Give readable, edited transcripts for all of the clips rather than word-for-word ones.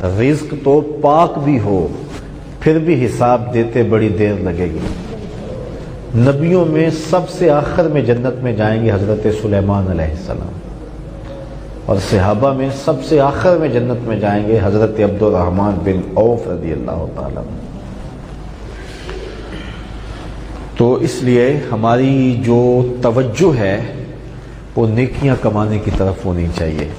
رزق تو پاک بھی ہو پھر بھی حساب دیتے بڑی دیر لگے گی۔ نبیوں میں سب سے آخر میں جنت میں جائیں گے حضرت سلیمان علیہ السلام، اور صحابہ میں سب سے آخر میں جنت میں جائیں گے حضرت عبد الرحمن بن عوف رضی اللہ تعالیٰ عنہ۔ تو اس لیے ہماری جو توجہ ہے وہ نیکیاں کمانے کی طرف ہونی چاہیے۔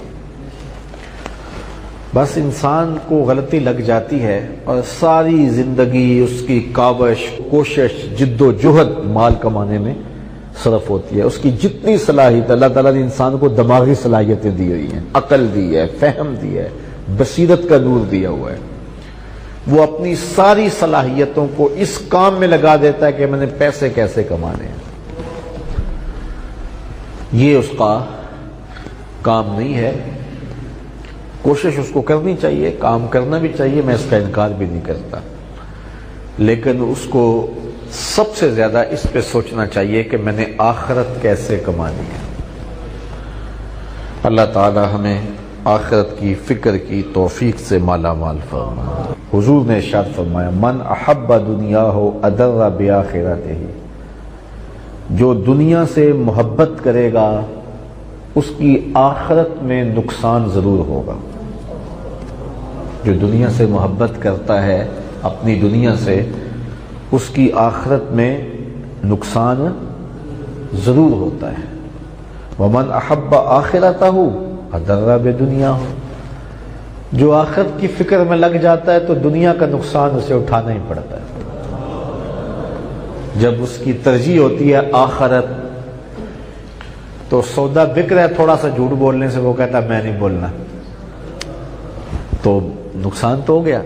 بس انسان کو غلطی لگ جاتی ہے اور ساری زندگی اس کی کاوش، کوشش، جد و جہد مال کمانے میں صرف ہوتی ہے۔ اس کی جتنی صلاحیت، اللہ تعالیٰ نے انسان کو دماغی صلاحیتیں دی ہوئی ہیں، عقل دی ہے، فہم دی ہے، بصیرت کا نور دیا ہوا ہے، وہ اپنی ساری صلاحیتوں کو اس کام میں لگا دیتا ہے کہ میں نے پیسے کیسے کمانے ہیں۔ یہ اس کا کام نہیں ہے۔ کوشش اس کو کرنی چاہیے، کام کرنا بھی چاہیے، میں اس کا انکار بھی نہیں کرتا، لیکن اس کو سب سے زیادہ اس پہ سوچنا چاہیے کہ میں نے آخرت کیسے کمانی ہے۔ اللہ تعالی ہمیں آخرت کی فکر کی توفیق سے مالا مال فرمائے۔ حضور نے ارشاد فرمایا من احب دنیاہ اضر بآخرتہ، جو دنیا سے محبت کرے گا اس کی آخرت میں نقصان ضرور ہوگا۔ جو دنیا سے محبت کرتا ہے اپنی دنیا سے، اس کی آخرت میں نقصان ضرور ہوتا ہے۔ ومن احب آخرتہ اضر بدنیاہ، جو آخرت کی فکر میں لگ جاتا ہے تو دنیا کا نقصان اسے اٹھانا ہی پڑتا ہے۔ جب اس کی ترجیح ہوتی ہے آخرت، تو سودا بک رہا ہے، تھوڑا سا جھوٹ بولنے سے وہ کہتا ہے میں نہیں بولنا، تو نقصان تو ہو گیا۔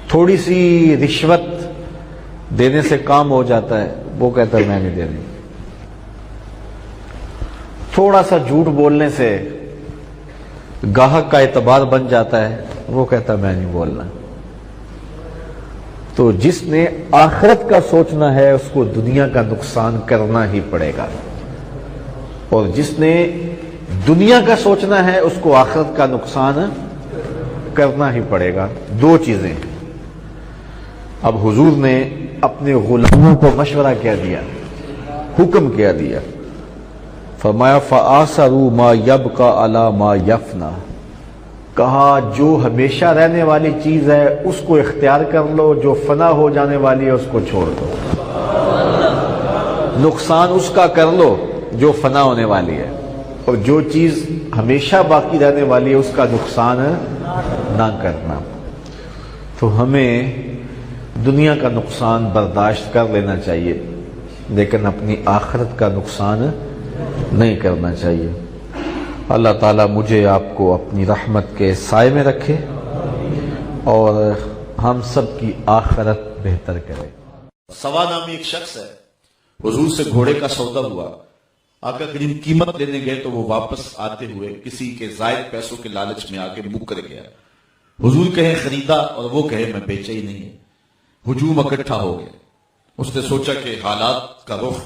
تھوڑی سی رشوت دینے سے کام ہو جاتا ہے، وہ کہتا ہے میں نہیں دینی۔ تھوڑا سا جھوٹ بولنے سے گاہک کا اعتبار بن جاتا ہے، وہ کہتا ہے میں نہیں بولنا۔ تو جس نے آخرت کا سوچنا ہے اس کو دنیا کا نقصان کرنا ہی پڑے گا، اور جس نے دنیا کا سوچنا ہے اس کو آخرت کا نقصان کرنا ہی پڑے گا۔ دو چیزیں۔ اب حضور نے اپنے غلاموں کو مشورہ کیا دیا، حکم کیا دیا، فرمایا فآثروا ما یبقى علی ما یفنی، کہا جو ہمیشہ رہنے والی چیز ہے اس کو اختیار کر لو، جو فنا ہو جانے والی ہے اس کو چھوڑ دو۔ نقصان اس کا کر لو جو فنا ہونے والی ہے، اور جو چیز ہمیشہ باقی رہنے والی ہے اس کا نقصان نہ کرنا۔ تو ہمیں دنیا کا نقصان برداشت کر لینا چاہیے، لیکن اپنی آخرت کا نقصان نہیں کرنا چاہیے۔ اللہ تعالیٰ مجھے آپ کو اپنی رحمت کے سائے میں رکھے اور ہم سب کی آخرت بہتر کرے۔ سوا نامی ایک شخص ہے، حضور سے گھوڑے کا سودا ہوا، آقا کریم قیمت لینے گئے تو وہ واپس آتے ہوئے کسی کے زائد پیسوں کے لالچ میں آ کے مکر گیا۔ حضور کہے خریدا اور وہ کہے میں بیچا ہی نہیں ہے۔ ہجوم اکٹھا ہو گیا۔ اس نے سوچا کہ حالات کا رخ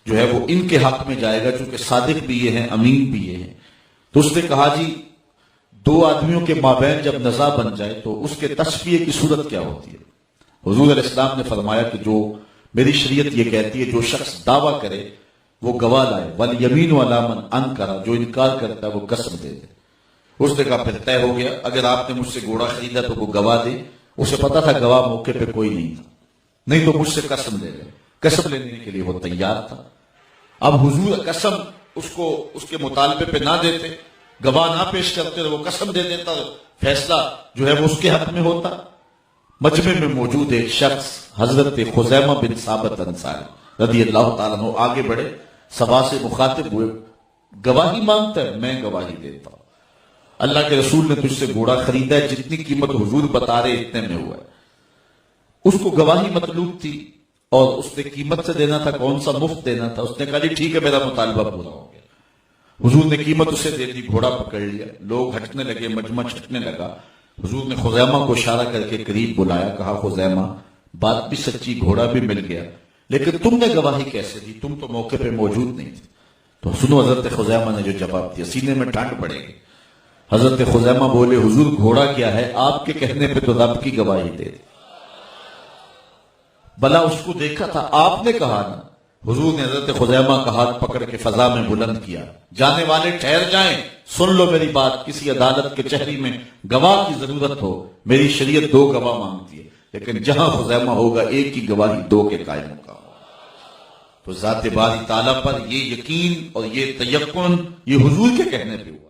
جو ہے وہ ان کے حق میں جائے گا، چونکہ صادق بھی یہ ہیں، امین بھی یہ ہیں۔ تو اس نے کہا جی دو آدمیوں کے مابین جب نزاع بن جائے تو اس کے تصفیے کی صورت کیا ہوتی ہے؟ حضور علیہ السلام نے فرمایا کہ جو میری شریعت یہ کہتی ہے جو شخص دعویٰ کرے وہ گواہ لائے، والیمین علی من انکر، جو انکار کرتا ہے وہ قسم دے دے۔ اس نے کہا پھر طے ہو گیا، اگر آپ نے مجھ سے گھوڑا خریدا تو وہ گواہ دے۔ اسے پتا تھا گواہ موقع پہ کوئی نہیں تھا، نہیں تو مجھ سے قسم لے لے۔ قسم لینے کے لیے وہ تیار تھا۔ اب حضور قسم اس کو اس کے مطالبے پہ نہ دیتے، گواہ نہ پیش کرتے، وہ قسم دے دیتا، فیصلہ جو ہے وہ اس کے حق میں ہوتا۔ مجمع میں موجود ایک شخص حضرت خزیمہ بن ثابت انصاری رضی اللہ تعالیٰ عنہ آگے بڑھے، سبا سے مخاطب ہوئے، گواہی مانگتا ہے؟ میں گواہی دیتا ہوں، اللہ کے رسول نے تجھ سے گھوڑا خریدا ہے، جتنی قیمت حضور بتا رہے اتنے میں ہوا ہے۔ اس کو گواہی مطلوب تھی اور اس نے قیمت سے دینا تھا، کون سا مفت دینا تھا۔ اس نے کہا جی ٹھیک ہے میرا مطالبہ پورا ہو گیا۔ حضور نے قیمت اسے دے دی، گھوڑا پکڑ لیا، لوگ ہٹنے لگے، مجمع چھٹنے لگا۔ حضور نے خزیمہ کو اشارہ کر کے قریب بلایا، کہا خزیمہ بات بھی سچی، گھوڑا بھی مل گیا، لیکن تم نے گواہی کیسے دی؟ تم تو موقع پہ موجود نہیں تھے۔ تو سنو حضرت خزیمہ نے جو جواب دیا، سینے میں ٹھنڈ پڑے گی۔ حضرت خزیمہ بولے حضور گھوڑا کیا ہے؟ آپ کے کہنے پہ تو رب کی گواہی دے۔ بلا اس کو دیکھا تھا، آپ نے کہا نا۔ حضور نے حضرت خزیمہ کا ہاتھ پکڑ کے فضا میں بلند کیا، جانے والے ٹھہر جائیں، سن لو میری بات، کسی عدالت کے چہری میں گواہ کی ضرورت ہو، میری شریعت 2 گواہ مانگتی ہے، لیکن جہاں خزیمہ ہوگا ایک کی گواہی 2 کے قائموں کا ہوگا۔ تو ذات باری تعالیٰ پر یہ یقین اور یہ تیقن یہ حضور کے کہنے پہ ہوا۔